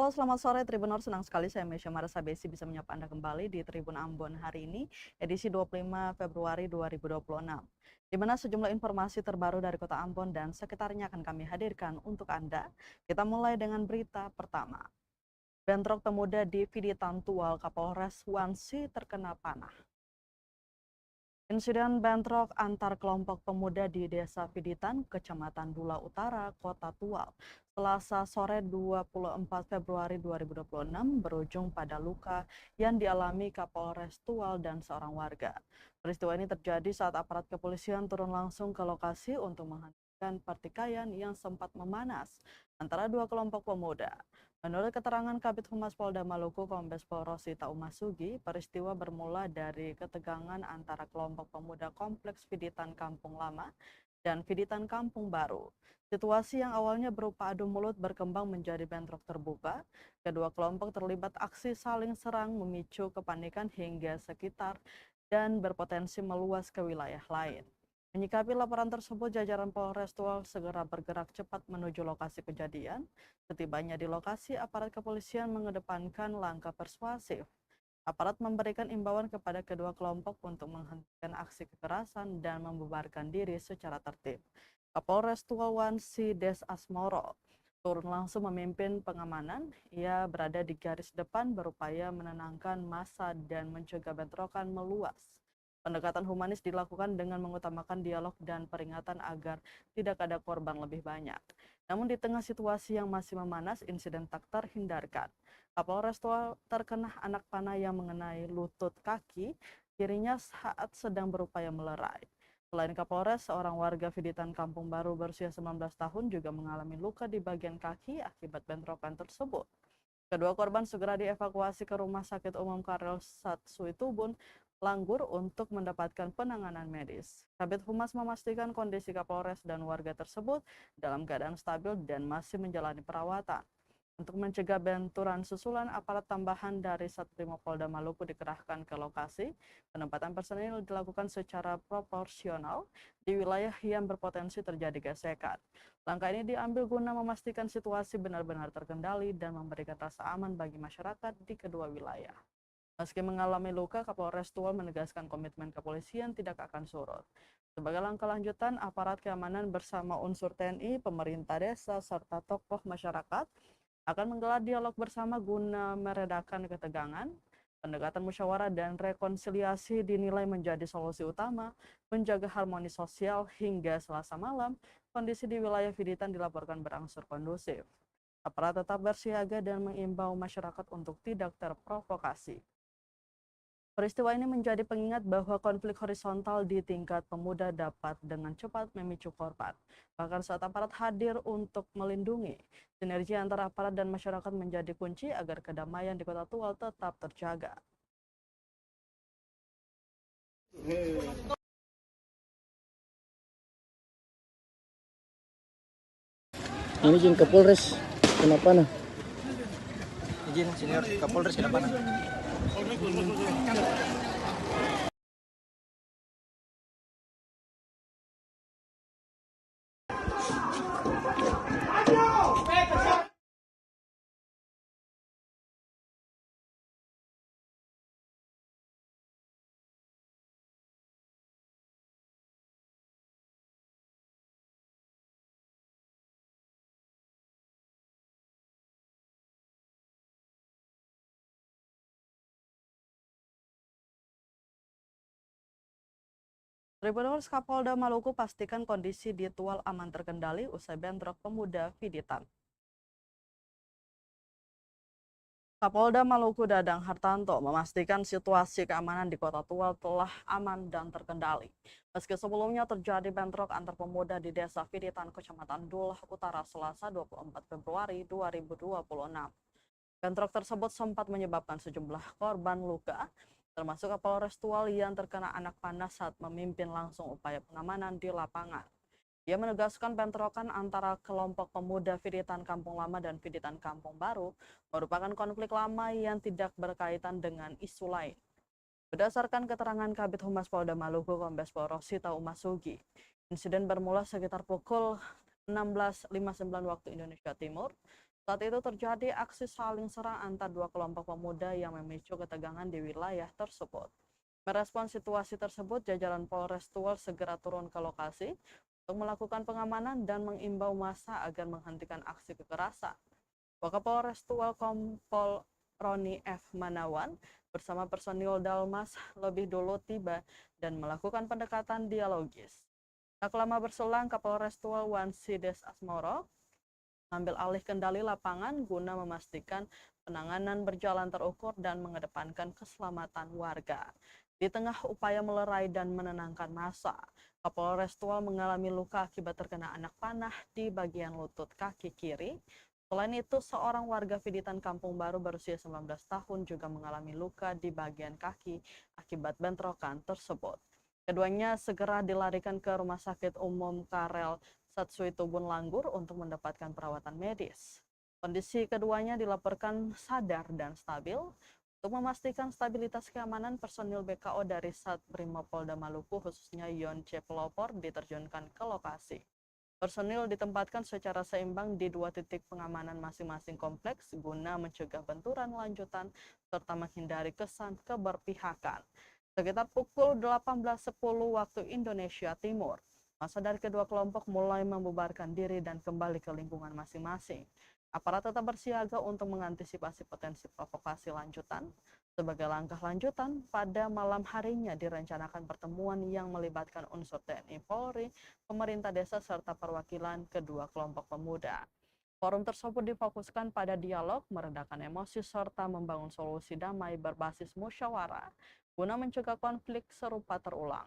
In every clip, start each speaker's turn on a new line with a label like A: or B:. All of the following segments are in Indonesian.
A: Halo, selamat sore Tribuners. Senang sekali saya Mesya Marasa Besi bisa menyapa Anda kembali di Tribun Ambon hari ini, edisi 25 Februari 2026. Di mana sejumlah informasi terbaru dari Kota Ambon dan sekitarnya akan kami hadirkan untuk Anda. Kita mulai dengan berita pertama. Bentrok pemuda di Viditan Tual Kapolres Wansi terkena panah. Insiden bentrok antar kelompok pemuda di Desa Viditan, Kecamatan Dula Utara, Kota Tual, Selasa sore 24 Februari 2026 berujung pada luka yang dialami Kapolres Tual dan seorang warga. Peristiwa ini terjadi saat aparat kepolisian turun langsung ke lokasi untuk menghentikan pertikaian yang sempat memanas antara dua kelompok pemuda. Menurut keterangan Kabid Humas Polda Maluku Kombes Pol Rosita Umasugi, peristiwa bermula dari ketegangan antara kelompok pemuda Kompleks Viditan Kampung Lama dan Viditan Kampung Baru. Situasi yang awalnya berupa adu mulut berkembang menjadi bentrok terbuka. Kedua kelompok terlibat aksi saling serang memicu kepanikan hingga sekitar dan berpotensi meluas ke wilayah lain. Menyikapi laporan tersebut, jajaran Polres Tual segera bergerak cepat menuju lokasi kejadian. Setibanya di lokasi, aparat kepolisian mengedepankan langkah persuasif. Aparat memberikan imbauan kepada kedua kelompok untuk menghentikan aksi kekerasan dan membubarkan diri secara tertib. Kapolres Tual Wansi Des Asmoro turun langsung memimpin pengamanan. Ia berada di garis depan berupaya menenangkan massa dan mencegah bentrokan meluas. Pendekatan humanis dilakukan dengan mengutamakan dialog dan peringatan agar tidak ada korban lebih banyak. Namun di tengah situasi yang masih memanas, insiden tak terhindarkan. Kapolres Tual terkena anak panah yang mengenai lutut kaki kirinya saat sedang berupaya melerai. Selain Kapolres, seorang warga Viditan Kampung Baru berusia 19 tahun juga mengalami luka di bagian kaki akibat bentrokan tersebut. Kedua korban segera dievakuasi ke Rumah Sakit Umum Karel Satsuitubun, Langgur untuk mendapatkan penanganan medis. Kabid Humas memastikan kondisi Kapolres dan warga tersebut dalam keadaan stabil dan masih menjalani perawatan. Untuk mencegah benturan susulan, aparat tambahan dari Satrimo Polda Maluku dikerahkan ke lokasi. Penempatan personil dilakukan secara proporsional di wilayah yang berpotensi terjadi gesekan. Langkah ini diambil guna memastikan situasi benar-benar terkendali dan memberikan rasa aman bagi masyarakat di kedua wilayah. Meski mengalami luka, Kapolres Tual menegaskan komitmen kepolisian tidak akan surut. Sebagai langkah lanjutan, aparat keamanan bersama unsur TNI, pemerintah desa, serta tokoh masyarakat akan menggelar dialog bersama guna meredakan ketegangan. Pendekatan musyawarah dan rekonsiliasi dinilai menjadi solusi utama menjaga harmoni sosial. Hingga Selasa malam, kondisi di wilayah Viditan dilaporkan berangsur kondusif. Aparat tetap bersiaga dan mengimbau masyarakat untuk tidak terprovokasi. Peristiwa ini menjadi pengingat bahwa konflik horizontal di tingkat pemuda dapat dengan cepat memicu korban. Bahkan saat aparat hadir untuk melindungi, sinergi antara aparat dan masyarakat menjadi kunci agar kedamaian di Kota Tual tetap terjaga.
B: Ini izin Kapolres, kenapa nah?
C: Izin Senior Kapolres kenapa?
A: Tribuners Kapolda Maluku pastikan kondisi di Tual aman terkendali usai bentrok pemuda Viditan. Kapolda Maluku Dadang Hartanto memastikan situasi keamanan di Kota Tual telah aman dan terkendali. Meski sebelumnya terjadi bentrok antar pemuda di Desa Viditan, Kecamatan Dula Utara, Selasa 24 Februari 2026. Bentrok tersebut sempat menyebabkan sejumlah korban luka, termasuk Kapolres Tual yang terkena anak panah saat memimpin langsung upaya pengamanan di lapangan. Ia menegaskan bentrokan antara kelompok pemuda Viditan Kampung Lama dan Viditan Kampung Baru merupakan konflik lama yang tidak berkaitan dengan isu lain. Berdasarkan keterangan Kabid Humas Polda Maluku Kombes Pol Rosita Umasugi, insiden bermula sekitar pukul 16.59 waktu Indonesia Timur. Saat itu terjadi aksi saling serang antar dua kelompok pemuda yang memicu ketegangan di wilayah tersebut. Merespons situasi tersebut, jajaran Polres Tual segera turun ke lokasi untuk melakukan pengamanan dan mengimbau massa agar menghentikan aksi kekerasan. Wakapolres Tual Kompol Roni F. Manawan bersama personil Dalmas lebih dulu tiba dan melakukan pendekatan dialogis. Tak lama berselang, Kapolres Tual Wan Sides Asmoro mengambil alih kendali lapangan guna memastikan penanganan berjalan terukur dan mengedepankan keselamatan warga. Di tengah upaya melerai dan menenangkan massa, Kapolres Tual mengalami luka akibat terkena anak panah di bagian lutut kaki kiri. Selain itu, seorang warga Fiditan Kampung Baru berusia 19 tahun juga mengalami luka di bagian kaki akibat bentrokan tersebut. Keduanya segera dilarikan ke Rumah Sakit Umum Karel Satsui Tubun Langgur untuk mendapatkan perawatan medis. Kondisi keduanya dilaporkan sadar dan stabil. Untuk memastikan stabilitas keamanan, personil BKO dari Satrimo-Polda Maluku khususnya Yon C. Pelopor diterjunkan ke lokasi. Personil ditempatkan secara seimbang di 2 titik pengamanan masing-masing kompleks guna mencegah benturan lanjutan serta menghindari kesan keberpihakan. Sekitar pukul 18.10 waktu Indonesia Timur, massa dari kedua kelompok mulai membubarkan diri dan kembali ke lingkungan masing-masing. Aparat tetap bersiaga untuk mengantisipasi potensi provokasi lanjutan. Sebagai langkah lanjutan, pada malam harinya direncanakan pertemuan yang melibatkan unsur TNI Polri, pemerintah desa, serta perwakilan kedua kelompok pemuda. Forum tersebut difokuskan pada dialog, meredakan emosi, serta membangun solusi damai berbasis musyawarah guna mencegah konflik serupa terulang.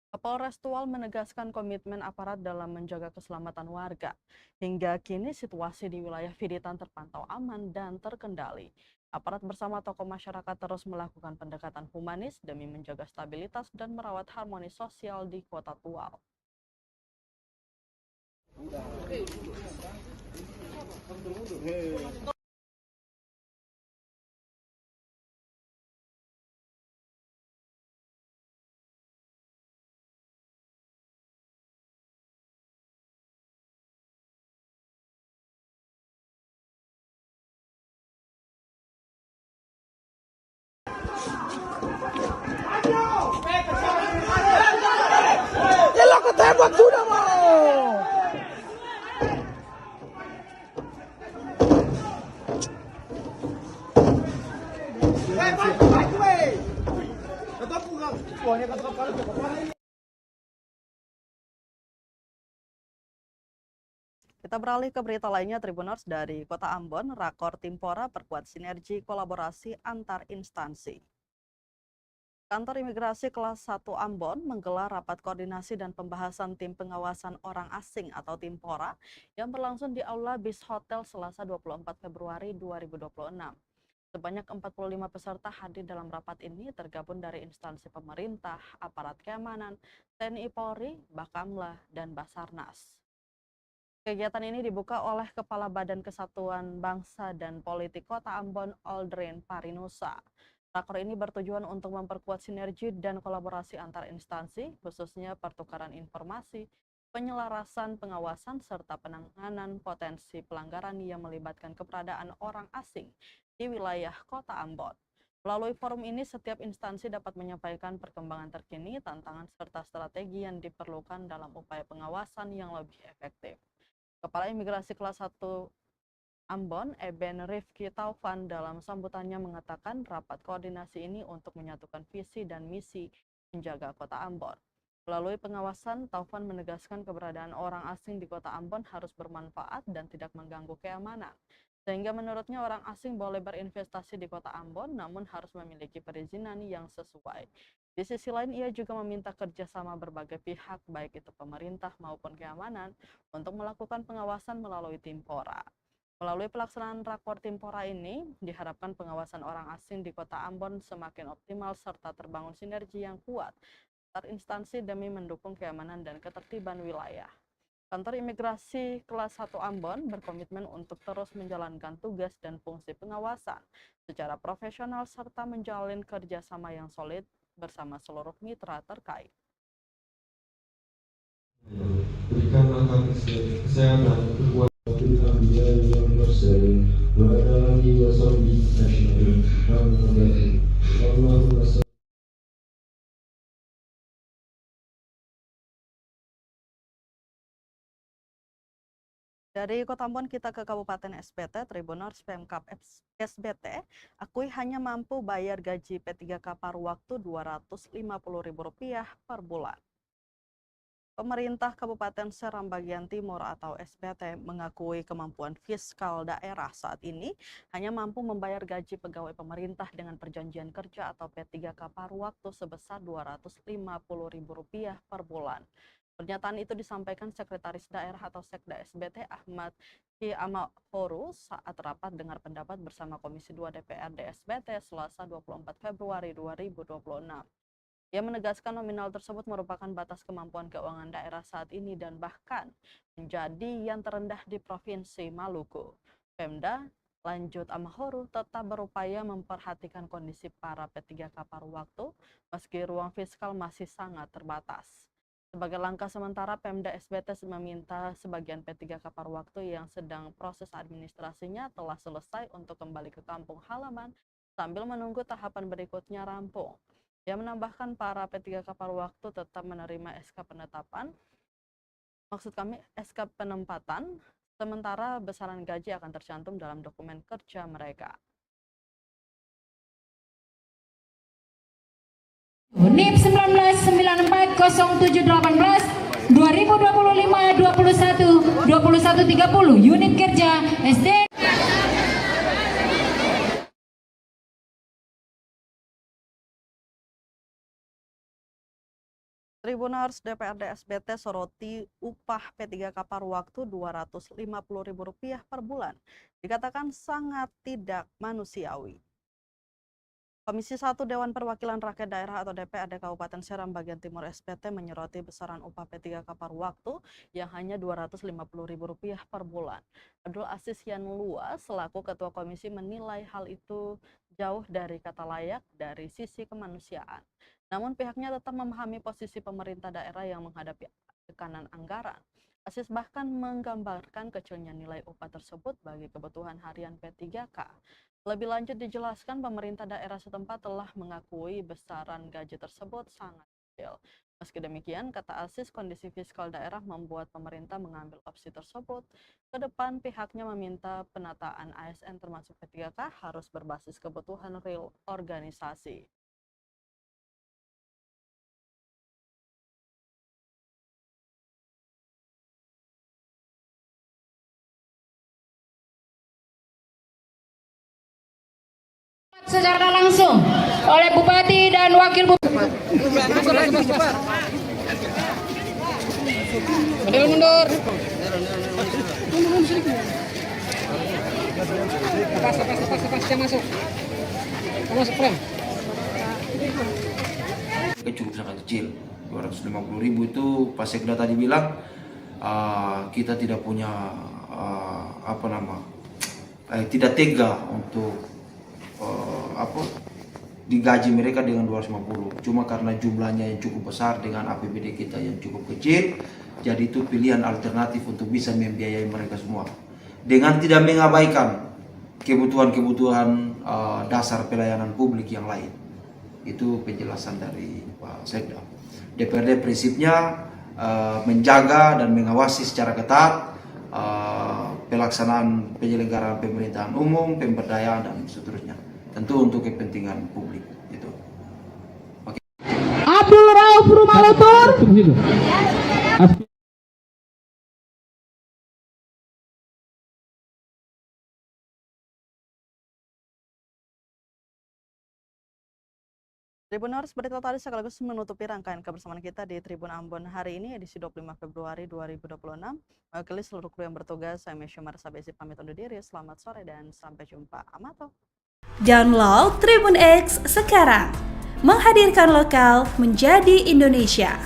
A: Kapolres Tual menegaskan komitmen aparat dalam menjaga keselamatan warga. Hingga kini situasi di wilayah Fiditan terpantau aman dan terkendali. Aparat bersama tokoh masyarakat terus melakukan pendekatan humanis demi menjaga stabilitas dan merawat harmoni sosial di Kota Tual.
B: Gila, ketembak sudah mau.
A: Kita beralih ke berita lainnya, Tribuners. Dari Kota Ambon, Rakor Timpora perkuat sinergi kolaborasi antar instansi. Kantor Imigrasi Kelas 1 Ambon menggelar rapat koordinasi dan pembahasan tim pengawasan orang asing atau Timpora yang berlangsung di Aula Bis Hotel Selasa 24 Februari 2026. Sebanyak 45 peserta hadir dalam rapat ini, tergabung dari instansi pemerintah, aparat keamanan, TNI Polri, Bakamla, dan Basarnas. Kegiatan ini dibuka oleh Kepala Badan Kesatuan Bangsa dan Politik Kota Ambon, Aldrin Parinusa. Rakor ini bertujuan untuk memperkuat sinergi dan kolaborasi antar instansi, khususnya pertukaran informasi, penyelarasan pengawasan, serta penanganan potensi pelanggaran yang melibatkan keberadaan orang asing di wilayah Kota Ambon. Melalui forum ini, setiap instansi dapat menyampaikan perkembangan terkini, tantangan, serta strategi yang diperlukan dalam upaya pengawasan yang lebih efektif. Kepala Imigrasi Kelas 1 Ambon, Eben Rifki Taufan, dalam sambutannya mengatakan rapat koordinasi ini untuk menyatukan visi dan misi menjaga Kota Ambon. Melalui pengawasan, Taufan menegaskan keberadaan orang asing di Kota Ambon harus bermanfaat dan tidak mengganggu keamanan. Sehingga menurutnya orang asing boleh berinvestasi di Kota Ambon, namun harus memiliki perizinan yang sesuai. Di sisi lain, ia juga meminta kerjasama berbagai pihak, baik itu pemerintah maupun keamanan, untuk melakukan pengawasan melalui Timpora. Melalui pelaksanaan rakor Timpora ini, diharapkan pengawasan orang asing di Kota Ambon semakin optimal serta terbangun sinergi yang kuat antar instansi demi mendukung keamanan dan ketertiban wilayah. Kantor Imigrasi Kelas 1 Ambon berkomitmen untuk terus menjalankan tugas dan fungsi pengawasan secara profesional serta menjalin kerjasama yang solid bersama seluruh mitra terkait.
D: Berikan langkah kesehatan, kekuatan, biaya
A: Dari Kota Ambon kita ke Kabupaten SBT, Tribuners Pemkab SBT akui hanya mampu bayar gaji P3K paruh waktu Rp250.000 per bulan. Pemerintah Kabupaten Seram Bagian Timur atau SBT mengakui kemampuan fiskal daerah saat ini hanya mampu membayar gaji pegawai pemerintah dengan perjanjian kerja atau P3K paruh waktu sebesar Rp250.000 per bulan. Pernyataan itu disampaikan Sekretaris Daerah atau Sekda SBT Ahmad Kiamahoru saat rapat dengar pendapat bersama Komisi 2 DPRD SBT Selasa 24 Februari 2026. Ia menegaskan nominal tersebut merupakan batas kemampuan keuangan daerah saat ini dan bahkan menjadi yang terendah di Provinsi Maluku. Pemda, lanjut Amahoru, tetap berupaya memperhatikan kondisi para P3K paruh waktu meski ruang fiskal masih sangat terbatas. Sebagai langkah sementara, Pemda SBT meminta sebagian P3K paruh waktu yang sedang proses administrasinya telah selesai untuk kembali ke kampung halaman sambil menunggu tahapan berikutnya rampung. Dia menambahkan para P3K paruh waktu tetap menerima SK penempatan, sementara besaran gaji akan tercantum dalam dokumen kerja mereka.
D: NIP 19940718 2025 21 unit kerja SD.
A: Tribuners DPRD SBT soroti upah P3K paruh waktu Rp250.000 per bulan. Dikatakan sangat tidak manusiawi. Komisi 1 Dewan Perwakilan Rakyat Daerah atau DPRD Kabupaten Seram Bagian Timur SBT menyoroti besaran upah P3K paruh waktu yang hanya Rp250.000 per bulan. Abdul Aziz Yanlua selaku Ketua Komisi menilai hal itu jauh dari kata layak dari sisi kemanusiaan. Namun pihaknya tetap memahami posisi pemerintah daerah yang menghadapi tekanan anggaran. Aziz bahkan menggambarkan kecilnya nilai upah tersebut bagi kebutuhan harian P3K. Lebih lanjut dijelaskan pemerintah daerah setempat telah mengakui besaran gaji tersebut sangat kecil. Meski demikian, kata Aziz, kondisi fiskal daerah membuat pemerintah mengambil opsi tersebut. Ke depan pihaknya meminta penataan ASN termasuk P3K harus berbasis kebutuhan real organisasi.
D: Secara langsung oleh Bupati dan Wakil Bupati.
B: Mundur. Lepas, masuk. Masuk pelan.
E: Cukup sangat kecil, 250.000 itu Pak Sekda tadi bilang kita tidak punya tidak tega untuk digaji mereka dengan 250. Cuma karena jumlahnya yang cukup besar dengan APBD kita yang cukup kecil, jadi itu pilihan alternatif untuk bisa membiayai mereka semua dengan tidak mengabaikan kebutuhan-kebutuhan dasar pelayanan publik yang lain. Itu penjelasan dari Pak Sekda. DPRD prinsipnya menjaga dan mengawasi secara ketat pelaksanaan penyelenggaraan pemerintahan umum, pemberdayaan dan seterusnya. Tentu untuk kepentingan publik itu. Oke.
D: Abdul Rauf Rumalotur.
A: Tribuners, berita tadi sekaligus menutupi rangkaian kebersamaan kita di Tribun Ambon hari ini, edisi 25 Februari 2026. Mewakili seluruh kru yang bertugas, saya Mesya Marsabesi pamit undur diri. Selamat sore dan sampai jumpa. Amato.
F: Download Tribun X sekarang, menghadirkan lokal menjadi Indonesia.